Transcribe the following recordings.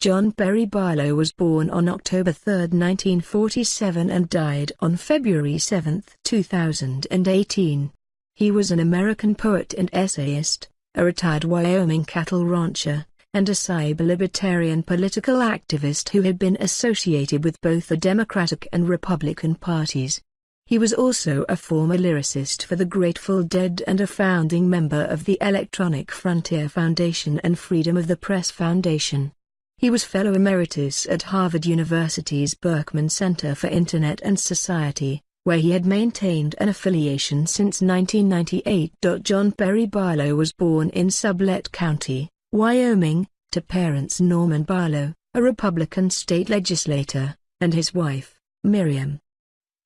John Perry Barlow was born on October 3, 1947 and died on February 7, 2018. He was an American poet and essayist, a retired Wyoming cattle rancher, and a cyber-libertarian political activist who had been associated with both the Democratic and Republican parties. He was also a former lyricist for the Grateful Dead and a founding member of the Electronic Frontier Foundation and Freedom of the Press Foundation. He was Fellow Emeritus at Harvard University's Berkman Center for Internet and Society, where he had maintained an affiliation since 1998. John Perry Barlow was born in Sublette County, Wyoming, to parents Norman Barlow, a Republican state legislator, and his wife, Miriam.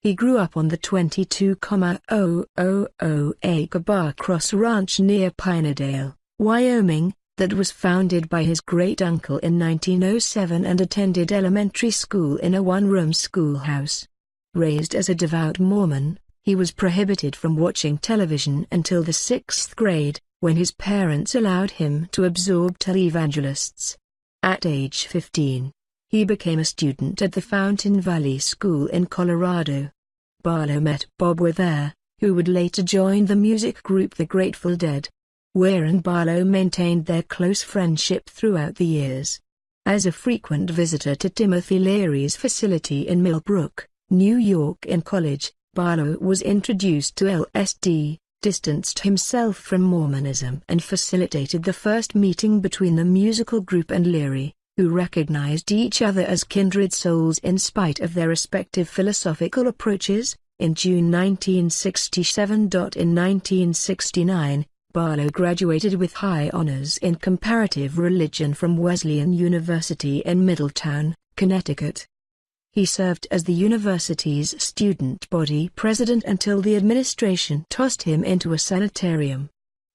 He grew up on the 22,000-acre Bar Cross Ranch near Pinedale, Wyoming, that was founded by his great-uncle in 1907 and attended elementary school in a one-room schoolhouse. Raised as a devout Mormon, he was prohibited from watching television until the 6th grade, when his parents allowed him to absorb televangelists. At age 15, he became a student at the Fountain Valley School in Colorado. Barlow met Bob Weir there, who would later join the music group The Grateful Dead. Weir and Barlow maintained their close friendship throughout the years. As a frequent visitor to Timothy Leary's facility in Millbrook, New York in college, Barlow was introduced to LSD, distanced himself from Mormonism and facilitated the first meeting between the musical group and Leary, who recognized each other as kindred souls in spite of their respective philosophical approaches. In June 1967. In 1969, Barlow graduated with high honors in comparative religion from Wesleyan University in Middletown, Connecticut. He served as the university's student body president until the administration tossed him into a sanitarium.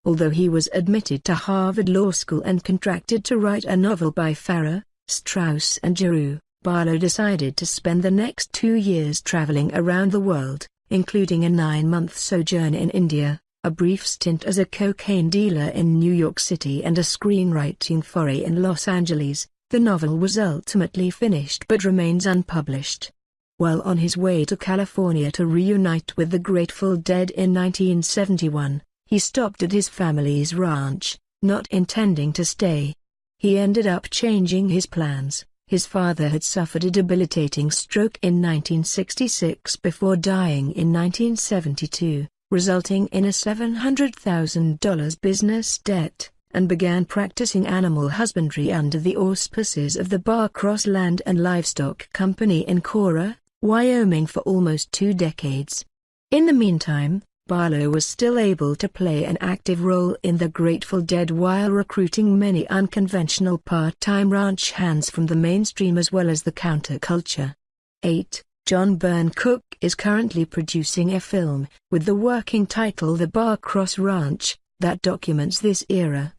Although he was admitted to Harvard Law School and contracted to write a novel by Farrar, Straus and Giroux, Barlow decided to spend the next 2 years traveling around the world, including a 9-month sojourn in India, a brief stint as a cocaine dealer in New York City and a screenwriting foray in Los Angeles. The novel was ultimately finished but remains unpublished. While on his way to California to reunite with the Grateful Dead in 1971, he stopped at his family's ranch, not intending to stay. He ended up changing his plans. His father had suffered a debilitating stroke in 1966 before dying in 1972, resulting in a $700,000 business debt, and began practicing animal husbandry under the auspices of the Bar Cross Land and Livestock Company in Cora, Wyoming for almost 2 decades. In the meantime, Barlow was still able to play an active role in the Grateful Dead while recruiting many unconventional part-time ranch hands from the mainstream as well as the counterculture. 8. John Byrne Cook is currently producing a film, with the working title The Bar Cross Ranch, that documents this era.